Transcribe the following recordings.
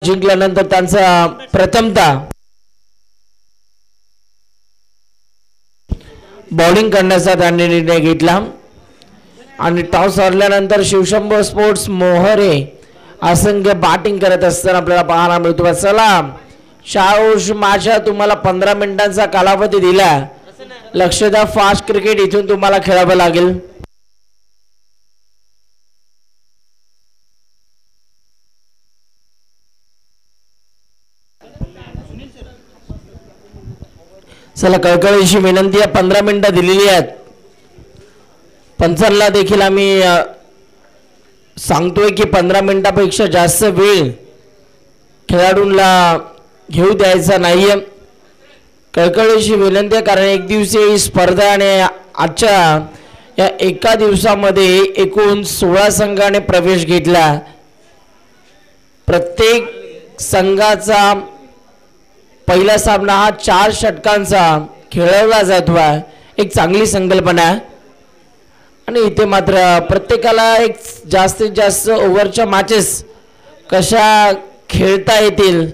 जिंकल्यानंतर त्यांचा प्रथमतः बॉलिंग करण्याचा त्यांनी निर्णय घेतला आणि टॉस हरल्यानंतर शिवशंभो स्पोर्ट्स मोहरे असंख्य बॅटिंग करत असताना आपल्याला पाहायला मिळतो. चला शाहूश माझ्या तुम्हाला 15 मिनिटांचा कालावधी दिला. लक्ष द्या, फास्ट क्रिकेट इथून तुम्हाला खेळावं लागेल. चला कळकळीची विनंती आहे, 15 मिनिटं दिलेली आहेत. पंचांना देखील आम्ही सांगतोय की 15 मिनिटापेक्षा जास्त वेळ खेळाडूंना घेऊ द्यायचा नाहीये. कळकळीची विनंती आहे, कारण एक दिवसीय स्पर्धा आणि आजच्या या एका दिवसामध्ये एकूण 16 संघाने प्रवेश घेतला. प्रत्येक संघाचा पहिला सामना हा 4 षटकांचा खेळवला जातो आहे. एक चांगली संकल्पना आहे आणि इथे मात्र प्रत्येकाला एक जास्तीत जास्त ओव्हरच्या मॅचेस कशा खेळता येतील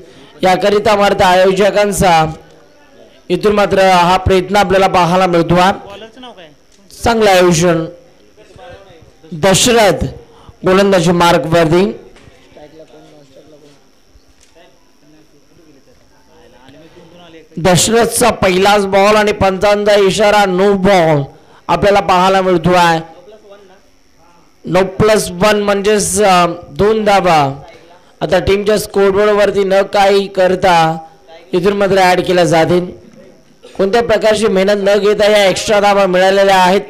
याकरिता मात्र आयोजकांचा इथून मात्र हा प्रयत्न आपल्याला पाहायला मिळतो. चांगलं आयोजन. दशरथ गोलंदाजी मार्क वरती. दशरथचा पहिलाच बॉल आणि पंचांचा इशारा नो बॉल आपल्याला पाहायला मिळतो आहे. 9+1 म्हणजेच 2 धावा आता टीमच्या स्कोरबोर्ड वरती न काही करता इथून मात्र ऍड केल्या जातील. कोणत्या प्रकारची मेहनत न घेता या एक्स्ट्रा धावा मिळालेल्या आहेत.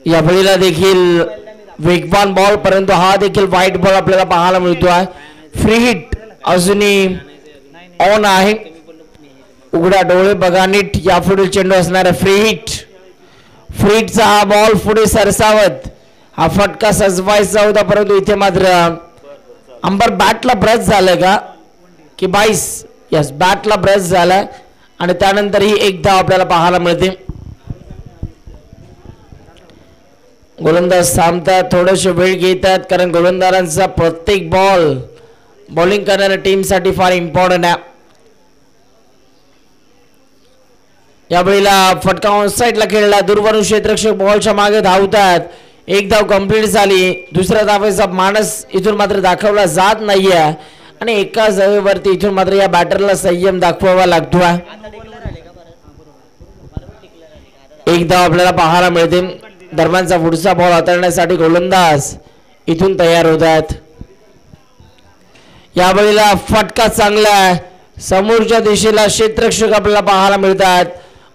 या बळीला देखील वेगवान बॉल, परंतु हा देखील वाईट बॉल आपल्याला पाहायला मिळतो आहे. फ्री हिट अजूनही ऑन आहे. उघडा डोळे बघा नीट. यापुढील चेंडू असणार आहे फ्री हिट. फ्री हिटचा हा बॉल पुढे सरसावत हा फटका सजवायचा होता, परंतु इथे मात्र अंबर बॅटला ब्रश झालं का की 22 यस बॅटला ब्रश झाला आणि त्यानंतर ही एक धाव आपल्याला पाहायला मिळते. गोलंदाज थांबतात, थोडेसे वेळ घेतात, कारण गोलंदाजांचा प्रत्येक बॉल बॉलिंग करणाऱ्या टीमसाठी फार इम्पॉर्टंट आहे. यावेळेला फटका ऑन साईडला खेळला. दूरवरून क्षेत्ररक्षक बॉलच्या मागे धावतात. एक धाव कंप्लीट झाली. दुसऱ्या धावेचा मानस इथून मात्र दाखवला जात नाहीये आणि एका धावेवरती इथून मात्र या बॅटरला संयम दाखवावा लागतो. एक धाव आपल्याला पाहायला मिळते. दरम्यानचा पुढचा बॉल हाताळण्यासाठी गोलंदाज इथून तयार होतात. यावेळेला फटका चांगला आहे. समोरच्या दिशेला क्षेत्ररक्षक आपल्याला पाहायला मिळतात.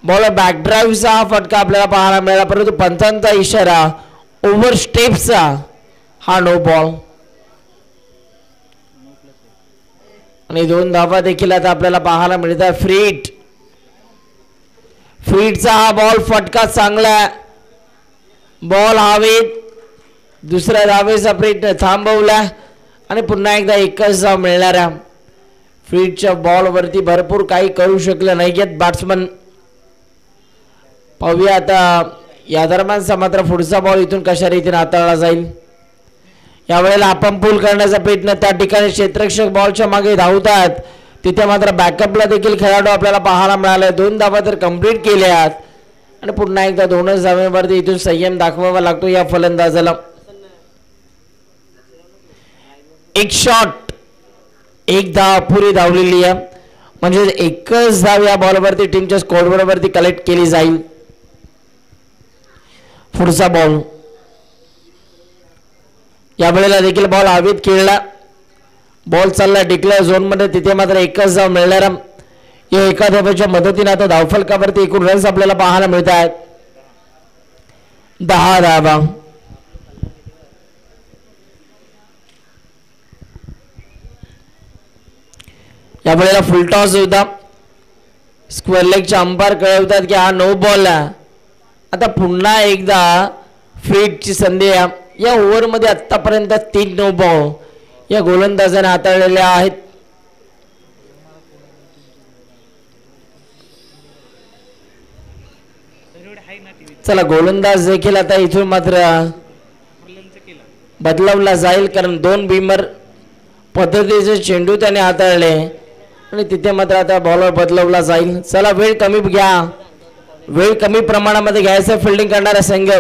बॉल बॅकड्राईव्हचा हा फटका आपल्याला पाहायला मिळाला, परंतु पंचांचा इशारा ओव्हर स्टेपचा हा नो बॉल आणि 2 धावा देखील आता आपल्याला पाहायला मिळतात. Free hit. फ्री हिटचा हा बॉल फटका चांगला. बॉल हवेत. दुसऱ्या धावेचा प्रयत्न थांबवला आणि पुन्हा एकदा एकच धाव मिळणारा. फ्री हिटच्या बॉलवरती भरपूर काही करू शकले नाहीत बॅट्समन. पाहूया आता या दरम्यानचा मात्र पुढचा बॉल इथून कशा रीतीने हाताळला जाईल. यावेळेला आपण पूल करण्याचा प्रयत्न. त्या ठिकाणी क्षेत्ररक्षक बॉलच्या मागे धावतात. तिथे मात्र बॅकअपला देखील खेळाडू आपल्याला पाहायला मिळाले. 2 धावा तर कंप्लीट केल्यात आणि पुन्हा एकदा 2च धाव्यांवरती इथून संयम दाखवावा लागतो या फलंदाजाला. एक शॉट, एक धाव पुरी धावलेली आहे, म्हणजे एकच धाव या बॉलवरती टीमच्या स्कोरबोर्डवरती कलेक्ट केली जाईल. पुढचा बॉल. यावेळेला देखील बॉल हवेत खेळला. बॉल चालला डिक्लेअर झोन मध्ये. तिथे मात्र एकच धाव मिळणार. या एका धावेच्या मदतीने आता धावफलकावरती एकूण रन्स आपल्याला पाहायला मिळत आहेत 10 धावा. यावेळेला फुल टॉस होता. स्क्वेअर लेगच्या अंपायर कळवतात की हा नो बॉल आहे. आता पुन्हा एकदा फ्रीटची संधी आहे. या ओव्हरमध्ये आतापर्यंत 3 नो बॉल या गोलंदाजाने हाताळलेल्या आहेत. आहे ना टीव्हीत चला गोलंदाज देखील आता इथून मात्र बदलावला जाईल, कारण 2 बिमर पद्धतीचे चेंडू त्याने हाताळले आणि तिथे मात्र आता बॉलर बदलावला जाईल. चला वेळ कमी घ्या, वेळ कमी प्रमाणामध्ये घ्यायचं फिल्डिंग करणारा संघ.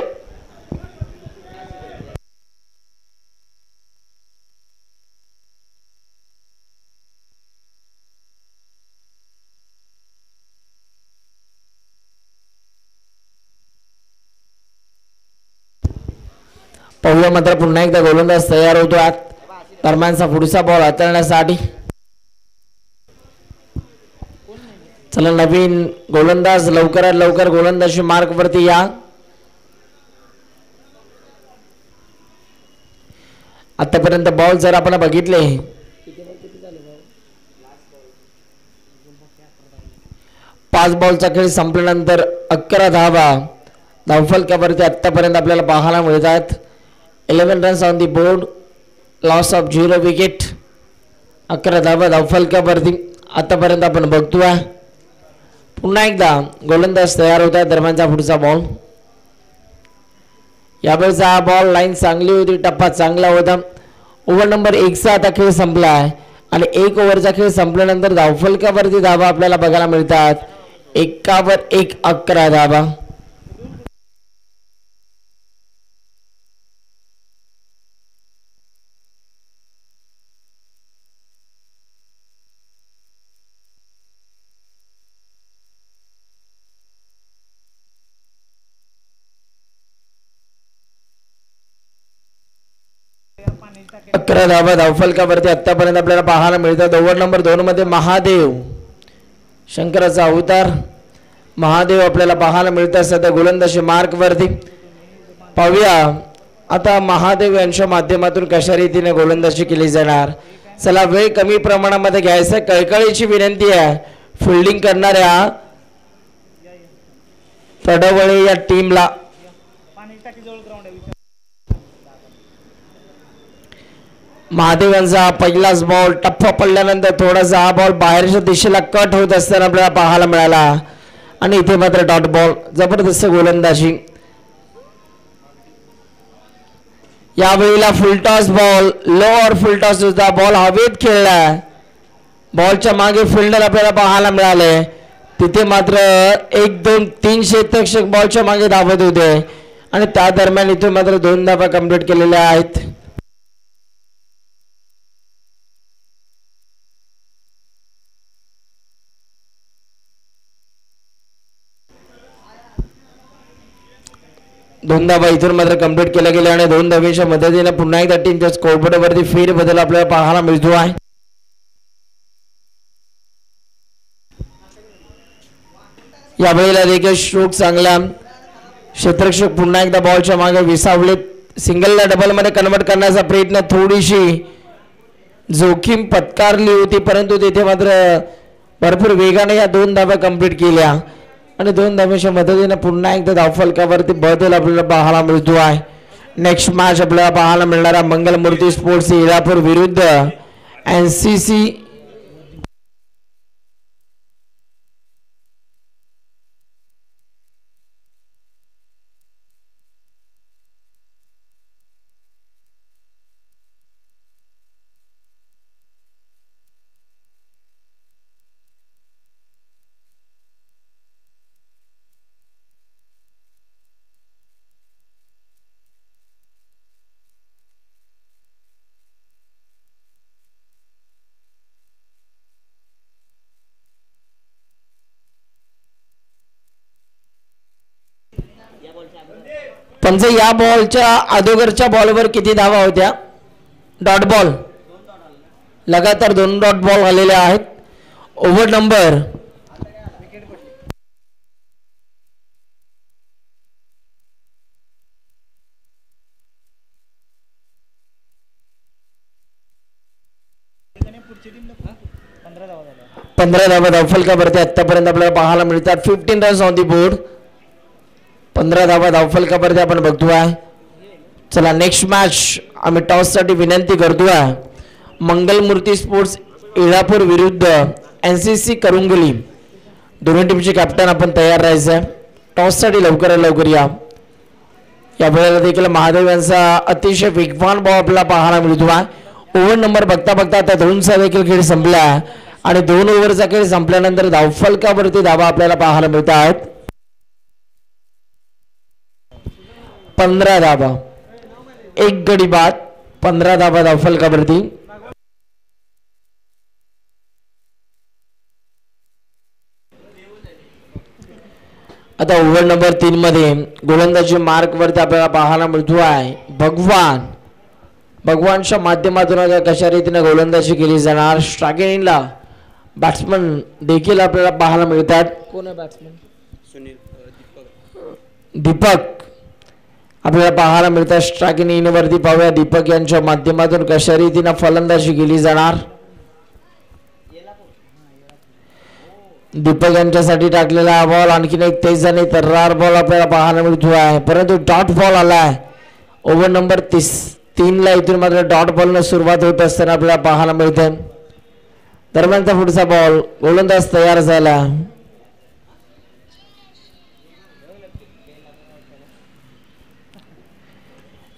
पाहूया मात्र पुन्हा एकदा गोलंदाज तयार होतो आत दरम्यानचा पुढचा बॉल हाताळण्यासाठी. चला नवीन गोलंदाज लवकरात लवकर गोलंदाजी मार्क वरती या. आतापर्यंत बॉल जर आपण बघितले 5 बॉलचा खेळ संपल्यानंतर 11 धावा धावफलकावरती आतापर्यंत आपल्याला पाहायला मिळतात. 11 runs on the board, loss of 0 wicket. 11 धावा धावफलकावरती आतापर्यंत आपण बघतोय. पुन्हा एकदा गोलंदाज तयार होत आहे. दरम्यानचा पुढचा बॉल, यावेळेचा हा बॉल लाईन चांगली होती, टप्पा चांगला होता. ओव्हर नंबर 1चा आता खेळ संपला आहे आणि 1 ओव्हरचा खेळ संपल्यानंतर धावफलकावरती धावा आपल्याला बघायला मिळतात. 1 वर 1, 11 धावा. धावा धावफलकावरती आतापर्यंत आपल्याला पाहायला मिळतात. ओव्हर नंबर 2 मध्ये महादेव, शंकराचा अवतार महादेव आपल्याला पाहायला मिळतात सध्या गोलंदाजी मार्क वरती. पाहूया आता महादेव यांच्या माध्यमातून कशा रीतीने गोलंदाजी केली जाणार. चला वेळ कमी प्रमाणामध्ये घ्यायचं, कळकळीची विनंती आहे फिल्डिंग करणाऱ्या तडवळे या टीमला. महादेवांचा पहिलाच बॉल टप्पा पडल्यानंतर थोडासा हा बॉल बाहेरच्या दिशेला कट होत असताना आपल्याला पाहायला मिळाला आणि इथे मात्र डॉट बॉल. जबरदस्त गोलंदाजी. यावेळेला फुलटॉस बॉल, लो और फुलटॉस होता, बॉल हवेत खेळला. बॉलच्या मागे फिल्डर आपल्याला पाहायला मिळाले. तिथे मात्र 1, 2, 3 क्षेत्ररक्षक बॉलच्या मागे धावत होते आणि त्या दरम्यान इथे मात्र 2 धावा कंप्लीट केलेल्या आहेत. दोन धावा इथून मात्र कंप्लीट केल्या गेल्या आणि 2 धावेच्या मदतीने पुन्हा एकदा टीमच्या स्कोरबोर्ड वरती फेर बदल आपल्याला पाहायला मिळतो आहे. यावेळेला देखील स्ट्रोक चांगला, क्षेत्ररक्षक पुन्हा एकदा बॉलच्या मागे विसावले. सिंगलला डबल मध्ये कन्वर्ट करण्याचा प्रयत्न, थोडीशी जोखीम पत्कारली होती परंतु तिथे मात्र भरपूर वेगाने या 2 धावा कंप्लीट केल्या आणि 2 धावेच्या मदतीने पुन्हा एकदा धावफलकावरती बदल आपल्याला पाहायला मिळतो आहे. नेक्स्ट मॅच आपल्याला पाहायला मिळणार आहे मंगलमूर्ती स्पोर्ट्स इलापूर विरुद्ध NCC. पंच या बॉलच्या अगोदरच्या बॉलवर किती धावा होत्या? डॉट बॉल, लगातार 2 डॉट बॉल आलेले आहेत. ओव्हर नंबर 15 धावा धावफलकावरती आतापर्यंत आपल्याला पाहायला मिळतात. 15 रन्स ऑन दी बोर्ड, 15 धावा धावफलकावरती आपण बघतोय. चला नेक्स्ट मॅच आम्ही टॉस साठी विनंती करतोय. मंगलमूर्ती स्पोर्ट्स इलापूर विरुद्ध NCC करुंगली. दोन्ही टीमचे कॅप्टन आपण तयार राहायचं. टॉससाठी लवकरात लवकर या. या वेळेला देखील महादेव यांचा अतिशय वेगवान बॉल आपल्याला पाहायला मिळतो आहे. ओव्हर नंबर बघता बघता त्या 2चा देखील खेळ संपला आणि 2 ओव्हरचा खेळ संपल्यानंतर धावफलकावरती धावा आपल्याला पाहायला मिळत आहेत. 15 धावा, 1 गडी बाद, 15 धावा धावफलकावरती. आता ओव्हर नंबर 3 मध्ये गोलंदाजी मार्क वरती आपल्याला पाहायला मिळतो आहे भगवानच्या माध्यमातून कशा रीतीने गोलंदाजी केली जाणार. स्ट्रायकिंगला बॅट्समन देखील आपल्याला पाहायला मिळतात. कोण आहे बॅट्समन? दीपक आपल्याला पाहायला मिळतात. स्ट्रायकिंग वरती पाहूया दीपक यांच्या माध्यमातून कशा रीतीने फलंदाजी केली जाणार. दीपक यांच्यासाठी टाकलेला बॉल आणखीन एक तेज आणि तर्रार बॉल आपल्याला पाहायला मिळतो आहे, परंतु डॉट बॉल आलाय. ओव्हर नंबर 3 ला इथून मात्र डॉट बॉलनं सुरुवात होत असताना आपल्याला पाहायला मिळते. दरम्यानचा पुढचा बॉल, गोलंदाज तयार झाला.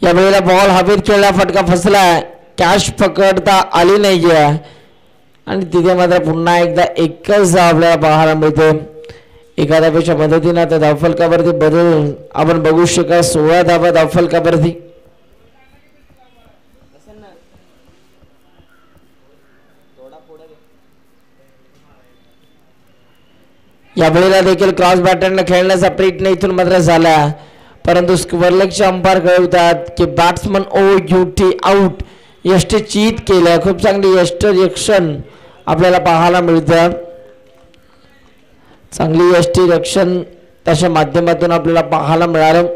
या वेळेला बॉल हवेत खेळला, फटका फसलाय, कॅच पकडता आली नाहीये आणि तिथे मात्र पुन्हा एकदा एकच धाव आपल्याला पाहायला मिळते. एका धावेच्या मदतीने आता धावफलकावरती बदल आपण बघू शकाल. 16 धावा धावफलकावरती. या वेळेला देखील क्रॉस बॅटरने खेळण्याचा प्रयत्न इथून मात्र झाला, परंतु स्क्वेअरलेगचे अंपायर कळवतात की बॅट्समन OUT आउट. यष्टी चीत केलं, खूप चांगली यष्टीरक्षण आपल्याला पाहायला मिळतं. चांगली यष्टीरक्षण त्याच्या माध्यमातून आपल्याला पाहायला मिळालं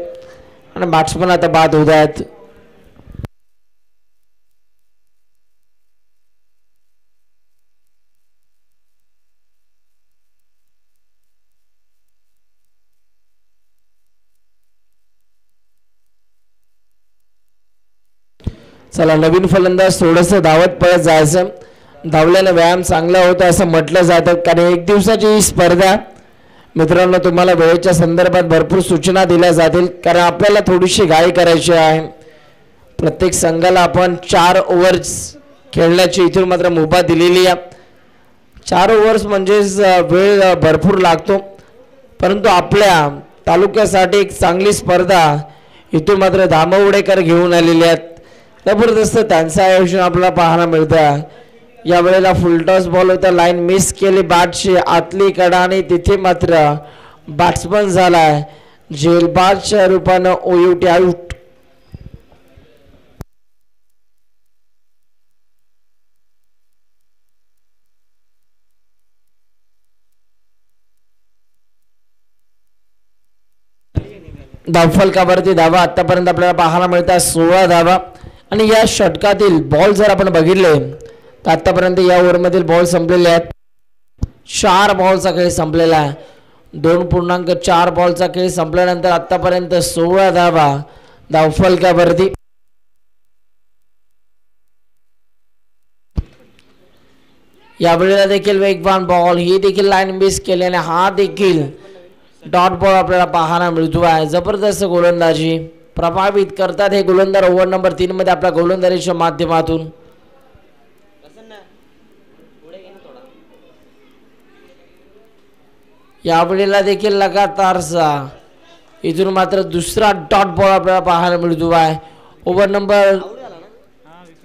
आणि बॅट्समन आता बाद होत आहेत. चला नवीन फलंदाज थोडंसं धावत पळत जायचं. धावल्याने व्यायाम चांगला होता असं म्हटलं जातं, कारण 1 दिवसाची ही स्पर्धा मित्रांनो तुम्हाला वेळेच्या संदर्भात भरपूर सूचना दिल्या जातील, कारण आपल्याला थोडीशी घाई करायची आहे. प्रत्येक संघाला आपण 4 ओव्हर्स खेळण्याची इथून मात्र मुभा दिलेली आहे. 4 ओव्हर्स म्हणजेच वेळ भरपूर लागतो, परंतु आपल्या तालुक्यासाठी एक चांगली स्पर्धा इथून मात्र धामवडेकर घेऊन आलेले आहेत. जबरदस्त त्यांचं आयोजन आपल्याला पाहायला मिळतं. या वेळेला फुलटॉस बॉल होता, लाईन मिस केली बॅटची आतली कडा आणि तिथे मात्र बॅट्समन झालाय झेलबादच्या रूपानं OUT आउट. धावफलकावरती धावा आतापर्यंत आपल्याला पाहायला मिळतात 16 धावा. आणि या षटकातील बॉल जर आपण बघितले तर आतापर्यंत या ओव्हरमधील बॉल संपलेले आहेत. 4 बॉलचा खेळ संपलेला आहे. 2.4 बॉलचा खेळ संपल्यानंतर आतापर्यंत 16 धावा धावफलकावरती. यावेळेला देखील वेगवान बॉल, ही देखील लाईन मिस केल्याने हा देखील डॉट बॉल आपल्याला पाहायला मिळतो आहे. जबरदस्त गोलंदाजी प्रभावित करतात हे गोलंदाज ओव्हर नंबर 3 मध्ये आपल्या गोलंदाजीच्या माध्यमातून. यावेळेला देखील लगातारचा इथून मात्र दुसरा डॉट बॉल आपल्याला पाहायला मिळतो आहे. ओव्हर नंबर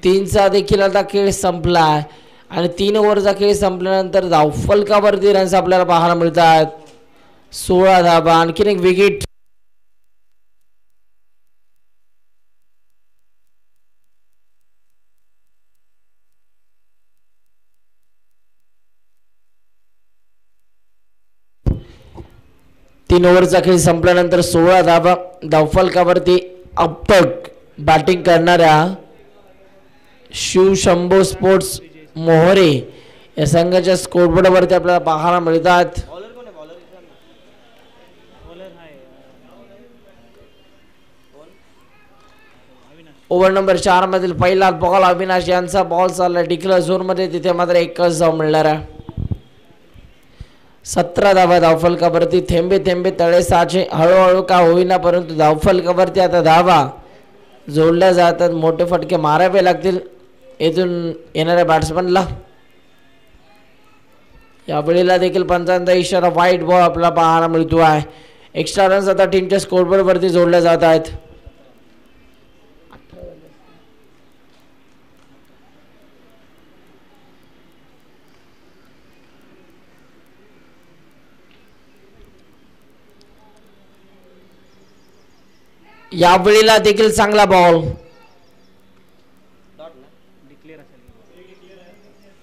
3चा देखील आता खेळ संपला आहे आणि 3 ओव्हरचा खेळ संपल्यानंतर धावफलकावरती रन्स आपल्याला पाहायला मिळतात. 16 धावा, आणखीन एक विकेट. तीन ओव्हरचा खेळ संपल्यानंतर 16 धावा धावफलकावरती. अपक बॅटिंग करणाऱ्या शिवशंभो स्पोर्ट्स मोहरे या संघाच्या स्कोरबोर्डवरती आपल्याला पाहायला मिळतात. ओव्हर नंबर 4 मधील पहिला बॉल अविनाश यांचा बॉल चालला डिक्लेअर झोन मध्ये, तिथे मात्र एकच धाव मिळणार आहे. 17 धावा धावफलकावरती. थेंबे थेंबे तळे साचे, हळूहळू का होईना परंतु धावफलकावरती आता धावा जोडल्या जातात. मोठे फटके मारावे लागतील येथून येणाऱ्या बॅट्समनला. यावेळेला देखील पंचांचा इशारा, व्हाईट बॉल आपल्याला पाहायला मिळतो आहे. एक्स्ट्रा रन्स आता टीमच्या स्कोरबोर्ड वरती जोडल्या जात आहेत. यावेळेला देखील चांगला बॉल.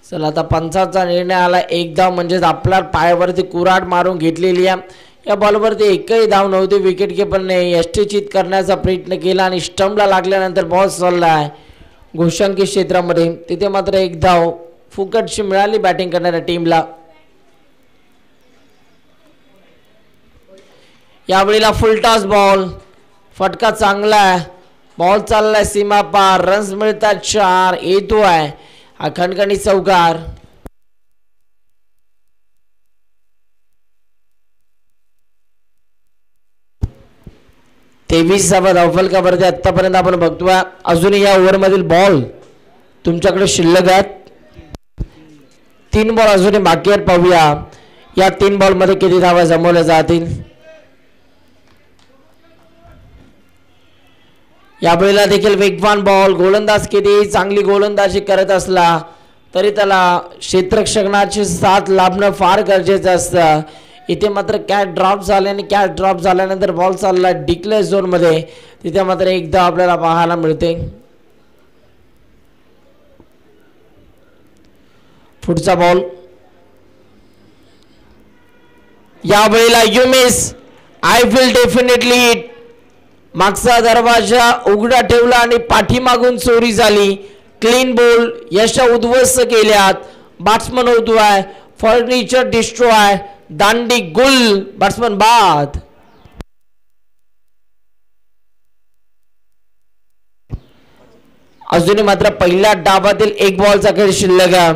चला आता पंचाचा निर्णय आला. एक धाव म्हणजेच आपल्या पायावरती कुऱ्हाड मारून घेतलेली आहे. या बॉलवरती एकही धाव नव्हती. विकेट किपरने यष्टीचित करण्याचा प्रयत्न केला आणि स्टंपला लागल्यानंतर बॉल चालला आहे घोषांकित क्षेत्रामध्ये. तिथे मात्र एक धाव फुकटशी मिळाली बॅटिंग करणाऱ्या टीमला. यावेळेला फुलटॉस बॉल. फटका चांगला आहे. बॉल चाललाय सीमा पार. रन्स मिळतात 4. येतो आहे हा खणखणीत चौकार. तेवीस धावफलकावरती आतापर्यंत आपण बघतोय. अजूनही या ओव्हर मधील बॉल तुमच्याकडे शिल्लक आहेत. 3 बॉल अजूनही बाकी आहेत. पाहूया या 3 बॉल मध्ये किती धावा जमवल्या जातील. यावेळेला देखील वेगवान बॉल. गोलंदाज किती चांगली गोलंदाजी करत असला तरी त्याला क्षेत्ररक्षणाची साथ लाभणं फार गरजेचं असतं. इथे मात्र कॅच ड्रॉप झाले आणि कॅच ड्रॉप झाल्यानंतर बॉल चालला डिक्लेअर झोन मध्ये. तिथे मात्र एकदा आपल्याला पाहायला मिळते. पुढचा बॉल. यावेळेला you miss. I will definitely hit. मागचा दरवाजा उघडा ठेवला आणि पाठीमागून चोरी झाली. Clean ball. यशा उद्ध्वस्त केल्यात. बॅट्समन होतोय. Furniture destroy. दांडी गुल. बॅट्समन बाद. अजूनही मात्र पहिल्या डावातील एक बॉलचा खेळ शिल्लक आहे.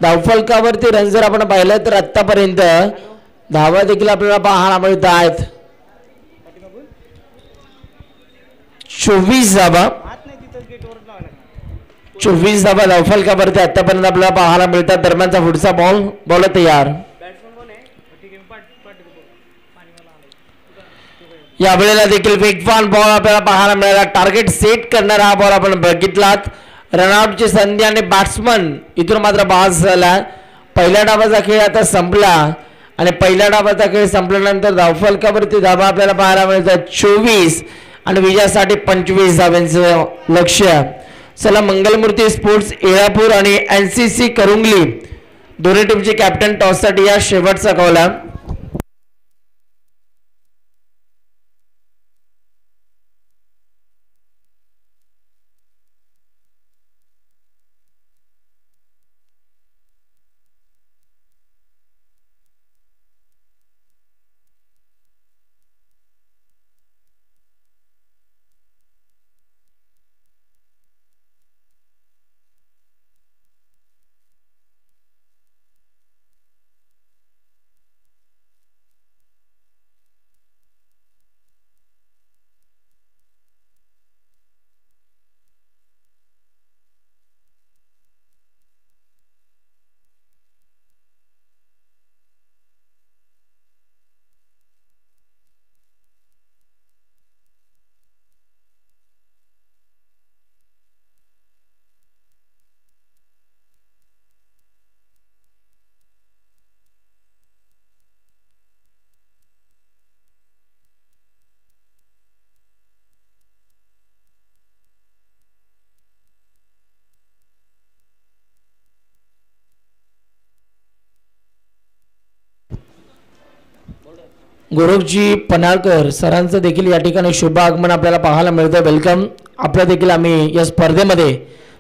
धावफलकावरती रन जर आपण पाहिलं तर आतापर्यंत धावा देखील आपल्याला पाहायला मिळत आहेत. 24 धावा. 24 धावा धावफलकावरती आतापर्यंत आपल्याला पाहायला मिळतात. दरम्यानचा पुढचा बॉल. बॉल तयार. यावेळेला देखील वेगवान बॉल आपल्याला पाहायला मिळाला. टार्गेट सेट करणारा हा बॉल आपण बघितलात. रनआउटची संधी आणि बॅट्समन इथून मात्र बाद झाला. पहिल्या डावाचा खेळ आता संपला आणि पहिल्या डावाचा खेळ संपल्यानंतर धावफलकावरती धावा आपल्याला पाहायला मिळतात 24 आणि विजयासाठी 25 धावांचं लक्ष्य. चला मंगलमूर्ती स्पोर्ट्स येळापूर आणि NCC करुंगली दोन्ही टीमचे कॅप्टन टॉससाठी या शेवटचा कॉल आहे. गोरखजी पनाळकर सरांचं देखील या ठिकाणी शुभ आगमन आपल्याला पाहायला मिळतं. वेलकम. आपलं देखील आम्ही या स्पर्धेमध्ये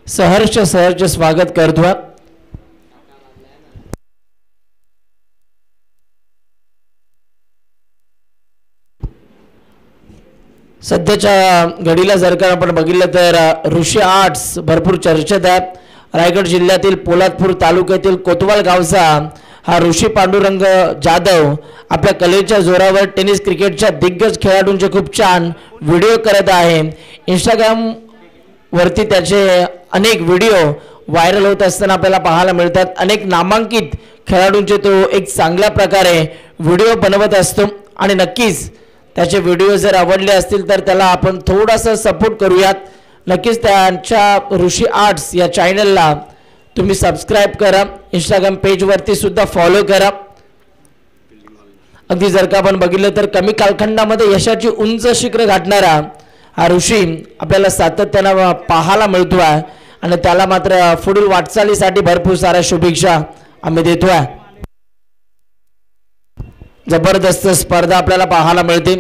सहर्ष स्वागत करतो. सध्याच्या घडीला जर का आपण बघितलं तर ऋषी आर्ट्स भरपूर चर्चेत आहे. रायगड जिल्ह्यातील पोलादपूर तालुक्यातील कोतवाल गावचा हा ऋषी पांडुरंग जाधव आपल्या कलेच्या जोरावर टेनिस क्रिकेटच्या दिग्गज खेळाडूंचे खूप छान व्हिडिओ करत आहे. इंस्टाग्राम वरती त्याचे अनेक व्हिडिओ व्हायरल होत असताना आपल्याला पाहायला मिळतात. अनेक नामांकित खेळाडूंचे तो एक चांगल्या प्रकारे व्हिडिओ बनवत असतो आणि नक्कीच त्याचे व्हिडिओ जर आवडले असतील तर त्याला आपण थोडासा सपोर्ट करूयात. नक्कीच त्यांच्या ऋषी आर्ट्स या चॅनलला तुम्ही सबस्क्राईब करा. इंस्टाग्राम पेजवरती सुद्धा फॉलो करा. अगदी जर का आपण बघितलं तर कमी कालखंडामध्ये यशाची उंच शिखर गाठणारा हा ऋषी आपल्याला सातत्यानं पाहायला मिळतोय आणि त्याला मात्र पुढील वाटचालीसाठी भरपूर साऱ्या शुभेच्छा आम्ही देतोय. जबरदस्त स्पर्धा आपल्याला पाहायला मिळते.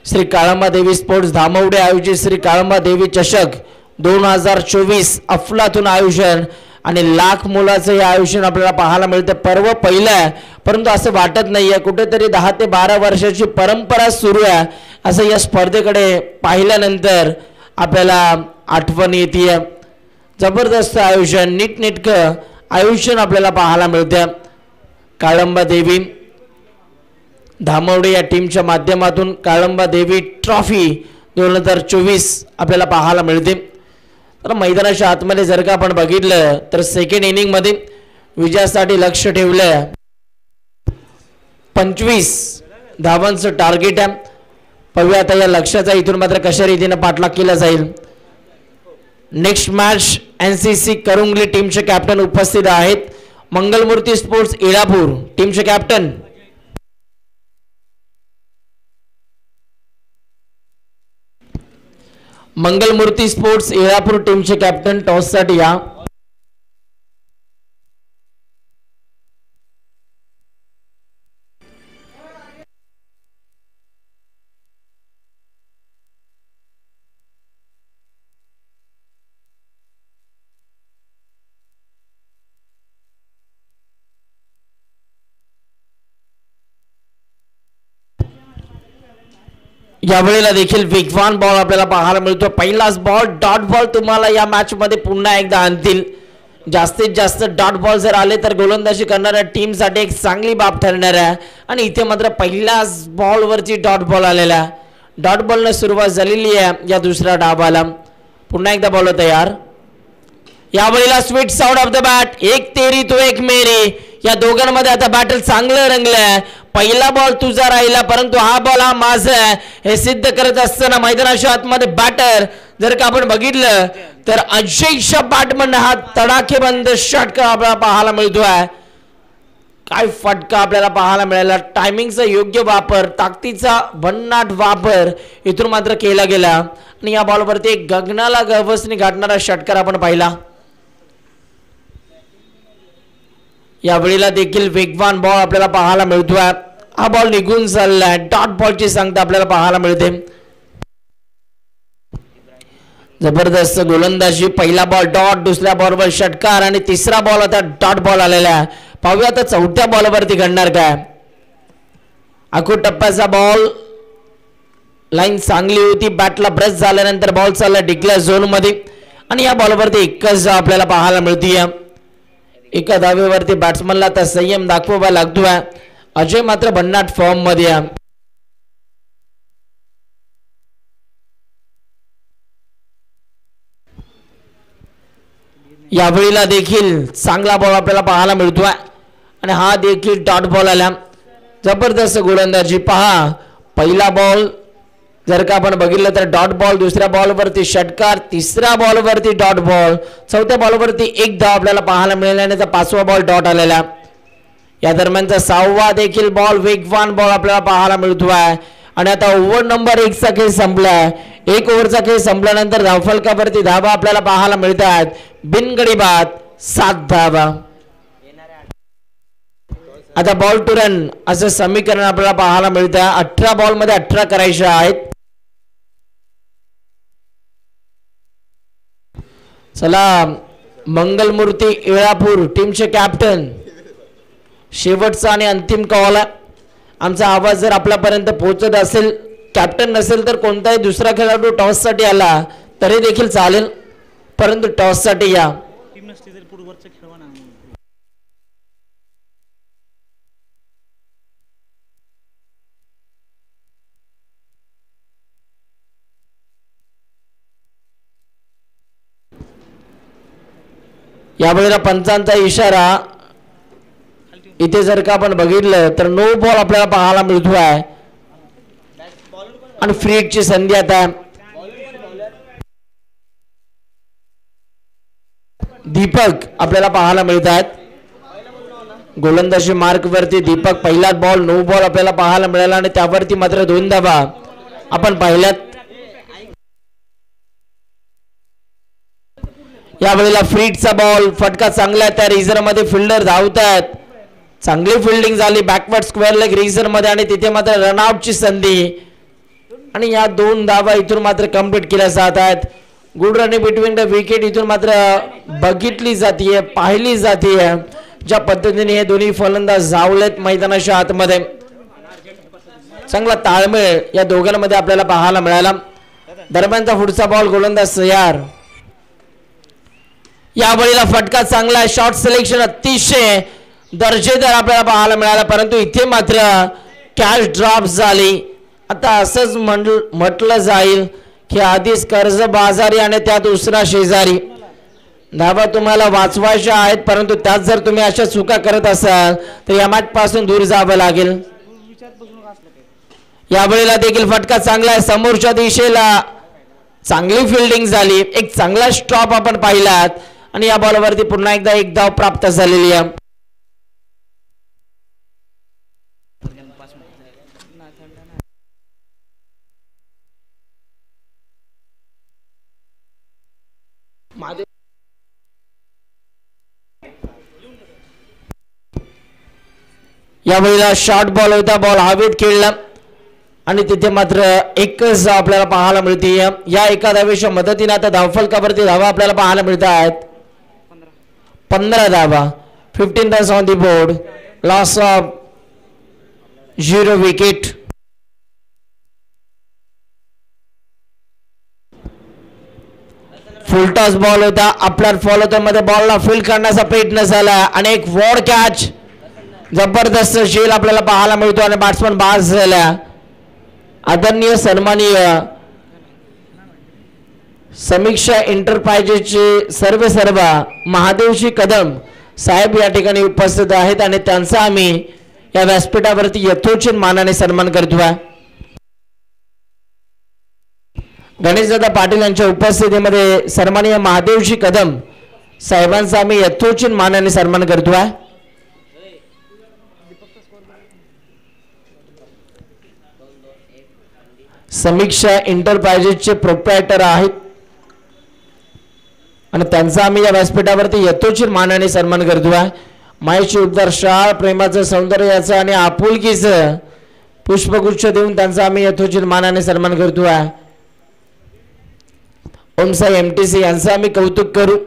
श्री काळंबा देवी स्पोर्ट्स धामवडे आयोजित श्री काळंबा देवी चषक 2024 अफलातून आयोजन आणि लाख मुलाचं हे आयोजन आपल्याला पाहायला मिळते. पर्व पहिलं आहे परंतु असं वाटत नाहीये, कुठेतरी 10 ते 12 वर्षाची परंपरा सुरू आहे असं या स्पर्धेकडे पाहिल्यानंतर आपल्याला आठवण येते. जबरदस्त आयोजन, नीटनेटकं आयोजन आपल्याला पाहायला मिळते. काळंबा देवी धामवडे या टीमच्या माध्यमातून काळंबा देवी ट्रॉफी 2024 आपल्याला पाहायला मिळते. तर मैदानाच्या आतमध्ये जर का आपण बघितलं तर सेकंड इनिंगमध्ये विजयासाठी लक्ष ठेवलं 25 धावांचं टार्गेट आहे. पाहूया आता या लक्ष्याचा इथून मात्र कशा रीतीने पाठलाग केला जाईल. नेक्स्ट मॅच NCC करुंगली टीमचे कॅप्टन उपस्थित आहेत. मंगलमूर्ती स्पोर्ट्स इळापूर टीमचे कॅप्टन मंगलमूर्ती स्पोर्ट्स इळापूर टीमचे कॅप्टन टॉससाठी या. यावेळेला देखील वेगवान बॉल आपल्याला पाहायला मिळतो. पहिलाच बॉल डॉट बॉल तुम्हाला या मॅच मध्ये पुन्हा एकदा आणतील. जास्तीत जास्त डॉट बॉल जर आले तर गोलंदाजी करणाऱ्या टीमसाठी एक चांगली बाब ठरणार आहे आणि इथे मात्र पहिल्याच बॉलवरती डॉट बॉल आलेला. डॉट बॉलने सुरुवात झालेली आहे या दुसऱ्या डावाला. पुन्हा एकदा बॉल तयार. यावेळेला sweet sound of the bat. एक तेरी तो एक मेरी. या दोघांमध्ये आता बॅटल चांगलं रंगलंय. पहिला बॉल तुझा राहिला परंतु हा बॉल हा माझा आहे हे सिद्ध करत असताना मैदानाच्या आतमध्ये बॅटर जर का आपण बघितलं तर अजयच्या बॅटमधून हा तडाखेबंद षटकार आपल्याला पाहायला मिळतोय. काय फटका आपल्याला पाहायला मिळाला. टायमिंगचा योग्य वापर, ताकदीचा भन्नाट वापर इथून मात्र केला गेला आणि या बॉलवरती एक गगनाला गवसणी गाठणारा षटकार आपण पाहिला. यावेळेला देखील वेगवान बॉल आपल्याला पाहायला मिळतोय. हा बॉल निघून चाललाय. डॉट बॉलची संख्या आपल्याला पाहायला मिळते. जबरदस्त गोलंदाजी. पहिला बॉल डॉट, दुसऱ्या बॉलवर षटकार आणि तिसरा बॉल आता डॉट बॉल आलेला आहे. पाहूया आता चौथ्या बॉलवरती घडणार काय. आखो टप्प्याचा बॉल, लाईन चांगली होती. बॅटला ब्रश झाल्यानंतर बॉल चालला डिक्लेअर झोन मध्ये आणि या बॉलवरती एकच आपल्याला पाहायला मिळते. एका धावेवरती बॅट्समनला आता संयम दाखवावा लागतोय. अजय मात्र भन्नाट फॉर्म मध्ये आहे. यावेळेला देखील चांगला बॉल आपल्याला पाहायला मिळतोय आणि हा देखील डॉट बॉल आला. जबरदस्त गोलंदाजी. पहा पहिला बॉल जर का आपण बघितलं तर डॉट बॉल, दुसऱ्या बॉलवरती षटकार, तिसऱ्या बॉलवरती डॉट बॉल, चौथ्या बॉलवरती एक धाव आपल्याला पाहायला मिळाला आणि पाचवा बॉल डॉट आलेला. या दरम्यानचा सहावा देखील बॉल वेगवान बॉल आपल्याला पाहायला मिळतोय आणि आता ओव्हर नंबर 1 चा खेळ संपलाय. एक ओव्हरचा खेळ संपल्यानंतर धावफलकावरती धावा आपल्याला पाहायला मिळतात. बिनगडी बाद 7 धावा. आता बॉल टू रन असं समीकरण आपल्याला पाहायला मिळतं. 18 बॉल मध्ये 18 करायचे आहेत. चला मंगलमूर्ती इळापूर टीमचे कॅप्टन, शेवटचा आणि अंतिम कॉल आहे. आमचा आवाज जर आपल्यापर्यंत पोहोचत असेल, कॅप्टन नसेल तर कोणताही दुसरा खेळाडू टॉस साठी आला तरी देखील चालेल, परंतु टॉस साठी या. यावेळेला पंचांचा इशारा इथे जर का आपण बघितलं तर नो बॉल आपल्याला पाहायला मिळतो आहे आणि फ्री हिटची संधी आता दीपक आपल्याला पाहायला मिळत आहेत. गोलंदाजी मार्क वरती दीपक पहिला बॉल नो बॉल आपल्याला पाहायला मिळाला आणि त्यावरती मात्र 2 धावा आपण पाहिल्यात. यावेळेला फ्रीटचा बॉल फटका चांगला आहे. त्या रिझर मध्ये फिल्डर धावत आहेत. चांगली फिल्डिंग झाली बॅकवर्ड स्क्वेअर लेग रिझर मध्ये आणि तिथे मात्र रनआउटची संधी आणि या 2 धावा इथून मात्र कंप्लीट केल्या जात आहेत. Good running between the wicket इथून मात्र बघितली जाते पाहिली जाते ज्या पद्धतीने हे दोन्ही फलंदाज जावलेत मैदानाच्या आतमध्ये. चांगला ताळमेळ या दोघांमध्ये आपल्याला पाहायला मिळाला. दरम्यानचा पुढचा बॉल गोलंदाज तयार. यावेळेला फटका चांगला आहे. शॉर्ट सिलेक्शन अतिशय दर्जेदार आपल्याला पाहायला मिळाला परंतु इथे मात्र कॅच ड्रॉप झाली. आता असंच म्हटलं जाईल की आधीच कर्ज बाजारी आणि त्या दुसरा शेजारी. धावा तुम्हाला वाचवायच्या आहेत परंतु त्यात जर तुम्ही अशा चुका करत असाल तर या मॅच पासून दूर जावं लागेल. यावेळेला देखील फटका चांगला आहे. समोरच्या दिशेला चांगली फिल्डिंग झाली. एक चांगला स्टॉप आपण पाहिलात आणि या बॉलवरती पुन्हा एकदा 1 धाव प्राप्त झालेली आहे. यावेळेला शॉर्ट बॉल होता. बॉल हवेत खेळला आणि तिथे मात्र एकच धाव आपल्याला पाहायला मिळते. या एका धावेच्या मदतीने आता धावफलकावरती धावा आपल्याला पाहायला मिळत आहेत. 15 धावा. 15 runs on the board. Loss of 0 wicket. Full toss ball होता. आपल्या फॉलोटर मध्ये बॉलला फील्ड करण्याचा प्रयत्न झाला आणि एक वॉड कॅच जबरदस्त शेल आपल्याला पाहायला मिळतो आणि बॅट्समन बाद झाला. आदरणीय सन्माननीय समीक्षा एंटरप्राइजेसचे सर्व महादेवजी कदम साहेब या ठिकाणी उपस्थित आहेत आणि त्यांचा आम्ही या व्यासपीठावरती यथोचित मानाने सन्मान करतोय. गणेशदादा पाटील यांच्या उपस्थितीमध्ये सन्माननीय महादेवजी कदम साहेबांचा आम्ही यथोचित मानाने सन्मान करतोय. समीक्षा एंटरप्राइजेसचे प्रोप्रायटर आहेत आणि त्यांचा आम्ही या व्यासपीठावरती यथोचित मानाने सन्मान करतोय. मायेची उद्गार शाळ प्रेमाचं सौंदर्याचं आणि आपुलकीचं पुष्पगुच्छ देऊन त्यांचा आम्ही यथोचित मानाने सन्मान करतोय. ओमसाई MTC यांचं आम्ही कौतुक करू.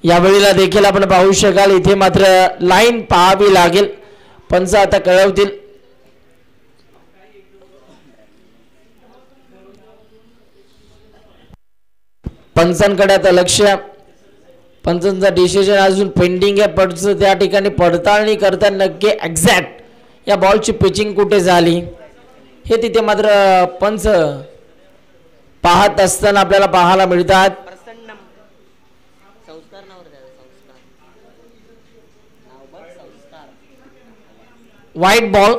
यावेळेला देखील आपण पाहू शकाल इथे मात्र लाईन पाहावी लागेल. पंच आता कळवतील. पंचांकडे आता लक्ष. पंचांचा डिसिजन अजून पेंडिंग आहे. पंच त्या ठिकाणी पडताळणी करता नक्की एक्झॅक्ट या बॉलची पिचिंग कुठे झाली हे तिथे मात्र पंच पाहत असताना आपल्याला पाहायला मिळतात. वाईट बॉल.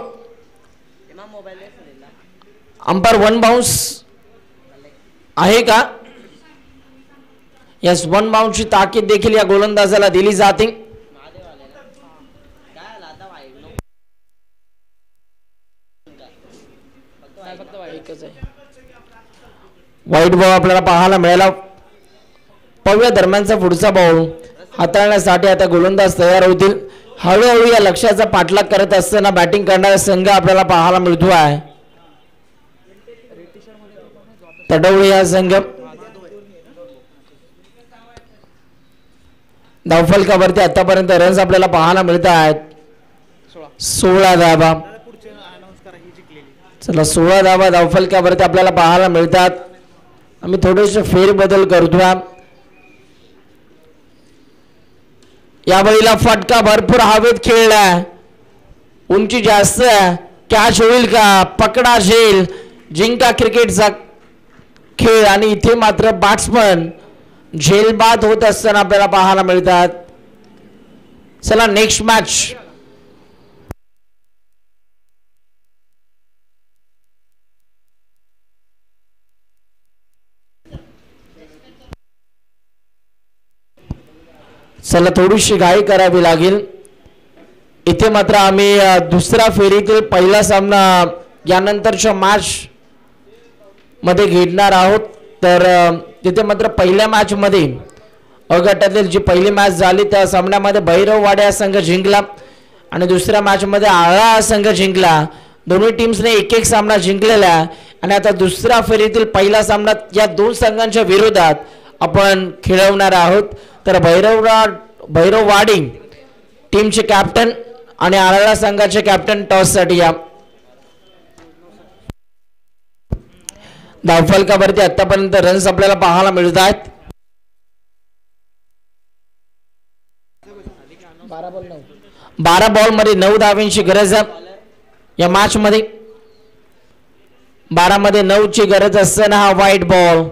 अंपायर 1 बाउन्स आहे का? यस 1 बाउन्सची ताकीद देखील या गोलंदाजाला दिली जाते. वाईट बॉल आपल्याला पाहायला मिळाला. पव्या दरम्यानचा पुढचा बॉल हाताळण्यासाठी आता गोलंदाज तयार होतील. हळूहळू या लक्ष्याचा पाठलाग करत असताना बॅटिंग करणारा संघ आपल्याला पाहायला मिळतो आहे. तडवळे या संघ धावफलकावरती आतापर्यंत रन्स आपल्याला पाहायला मिळत आहेत 16 धावा. चला 16 धावा धावफलकावरती आपल्याला पाहायला मिळतात. आम्ही थोडेसे फेरबदल करतोय. यावेळेला फटका भरपूर हवेत खेळला. उंची जास्त कॅच होईल का, पकडा झेल, जिंका क्रिकेटचा खेळ. आणि इथे मात्र बॅट्समन झेलबाद होत असताना आपल्याला पाहायला मिळतात. चला नेक्स्ट मॅच. चला थोडीशी घाई करावी लागेल. इथे मात्र आम्ही दुसऱ्या फेरीतील पहिला सामना यानंतरच्या मॅच मध्ये घेणार आहोत. तर तिथे मात्र पहिल्या मॅच मध्ये अ गटातील जी पहिली मॅच झाली त्या सामन्यामध्ये भैरववाडी हा संघ जिंकला आणि दुसऱ्या मॅच मध्ये आळा हा संघ जिंकला. दोन्ही टीम्सने एक एक सामना जिंकलेला आणि आता दुसऱ्या फेरीतील पहिला सामना या दोन संघांच्या विरोधात आपण खेळवणार आहोत. तर भैरववाडी टीमचे कॅप्टन आणि आळा संघाचे कॅप्टन टॉस साठी या. धावफलकावरती आतापर्यंत रन्स आपल्याला पाहायला मिळत आहेत. 12 बॉल मध्ये 9 धावांची गरज आहे या मॅच मध्ये. 12 मध्ये 9 ची गरज असताना हा व्हाईट बॉल.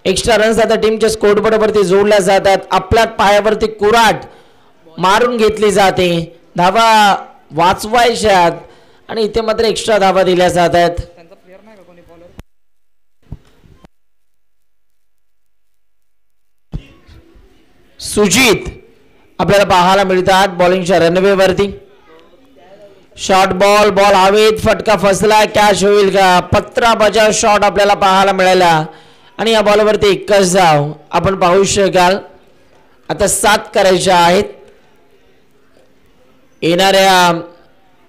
एक्स्ट्रा रन्स आता टीमच्या स्कोरबोर्ड वरती जोडल्या जातात. आपल्या पायावरती कुराट मारून घेतली जाते. धावा वाचवायच्यात आणि इथे मात्र एक्स्ट्रा धावा दिल्या जात आहेत. सुजित आपल्याला पाहायला मिळतात बॉलिंगच्या रनवे वरती. शॉर्ट बॉल, बॉल हवेत, फटका फसला, कॅच होईल का, पत्रा बजाव शॉट आपल्याला पाहायला मिळाला आणि या बॉलवरती एकच धाव आपण पाहू शकाल. आता 7 करायच्या आहेत. येणाऱ्या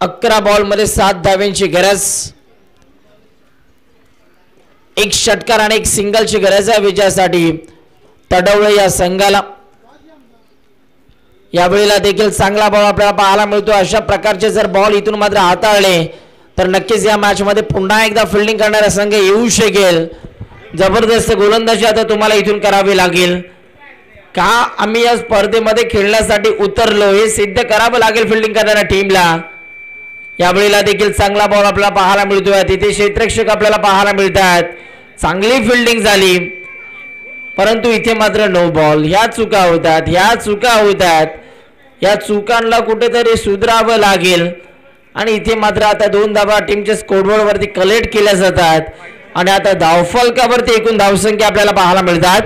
11 बॉल मध्ये 7 धावांची गरज. एक षटकार आणि एक सिंगलची गरज आहे विजयासाठी तडवळे या संघाला. यावेळेला देखील चांगला बॉल आपल्याला पाहायला मिळतो. अशा प्रकारचे जर बॉल इथून मात्र हाताळले तर नक्कीच या मॅच मध्ये पुन्हा एकदा फिल्डिंग करणारा संघ येऊ शकेल. जबरदस्त गोलंदाजी आता तुम्हाला इथून करावी लागेल. का आम्ही या स्पर्धेमध्ये खेळण्यासाठी उतरलो हे सिद्ध करावं लागेल फिल्डिंग करणाऱ्या टीमला. यावेळेला देखील चांगला बॉल आपल्याला पाहायला मिळतोय. तिथे क्षेत्ररक्षक आपल्याला पाहायला मिळतात. चांगली फिल्डिंग झाली परंतु इथे मात्र नो बॉल. ह्या चुका होतात. या चुकांना कुठेतरी सुधारावं लागेल आणि इथे मात्र आता 2 धावा टीमच्या स्कोरबोर्ड वरती कलेक्ट केल्या जातात आणि आता धावफलकावरती एकूण धावसंख्या आपल्याला पाहायला मिळतात.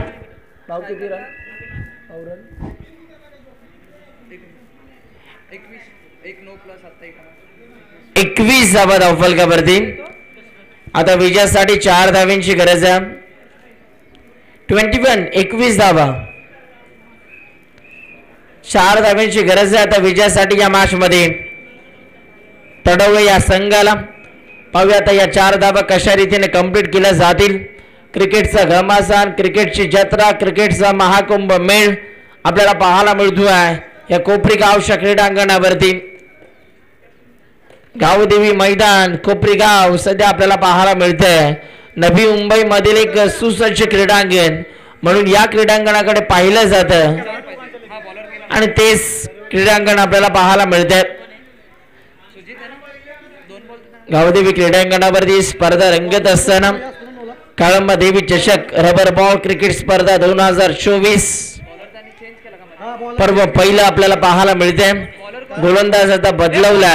21 धावा धावफलकावरती. आता विजयासाठी 4 धावांची गरज आहे. 21 धावा, 4 धावांची गरज आहे आता विजयासाठी या मॅच मध्ये तडवळे या संघाला. पाहूया आता या 4 धावा कशा रीतीने कंप्लीट केल्या जातील. क्रिकेटचा घमासान, क्रिकेटची जत्रा, क्रिकेटचा महाकुंभ मेळ आपल्याला पाहायला मिळतो आहे या कोपरीगाव क्रीडांगणावरती. गावदेवी मैदान कोपरीगाव सध्या आपल्याला पाहायला मिळतंय. नवी मुंबई मधील एक सुसज्ज क्रीडांगण म्हणून या क्रीडांगणाकडे पाहिलं जातं आणि तेच क्रीडांगण आपल्याला पाहायला मिळतंय. गावदेवी क्रीडांगणावरती स्पर्धा रंगत असताना काळंबा देवी चषक रबर बॉल क्रिकेट स्पर्धा 2024 पर्व पहिलं आपल्याला पाहायला मिळते. गोलंदाज आता बदलवला.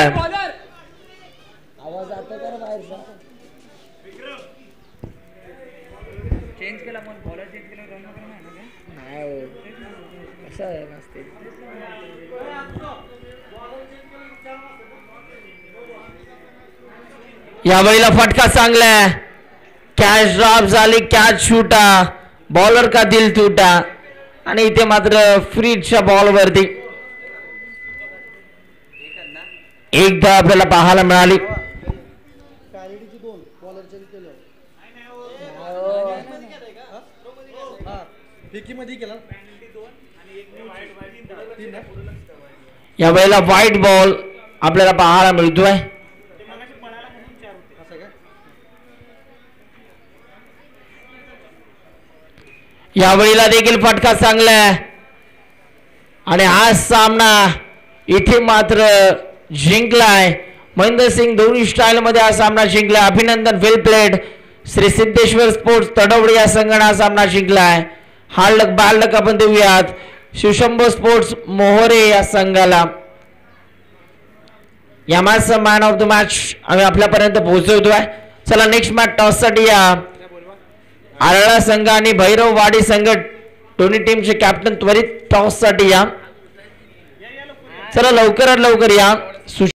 यावेळेला फटका चांगला, कॅच ड्रॉप झाली, कॅच शूटा, बॉलर का दिल तुटा आणि इथे मात्र फ्रीजच्या बॉल वरती एकदा आपल्याला पाहायला मिळाली. यावेळेला व्हाईट बॉल आपल्याला पाहायला मिळतोय. यावेळेला देखील फटका चांगला आणि हा सामना इथे मात्र जिंकलाय महेंद्र सिंग दोन्ही स्टाईल मध्ये हा सामना जिंकला. अभिनंदन, वेल प्लेड. श्री सिद्धेश्वर स्पोर्ट्स तडवडे या संघाने हा सामना जिंकलाय. हार्डलक बालक आपण देऊयात शिवशंभो स्पोर्ट्स मोहोरे या संघाला. या match man of the match आम्ही आपल्यापर्यंत पोहोचवतोय. चला नेक्स्ट मॅच टॉस साठी या आरळा संघ आणि भैरववाडी संघ दोन्ही टीमचे कॅप्टन त्वरित टॉस साठी या. चला लवकरात लवकर या.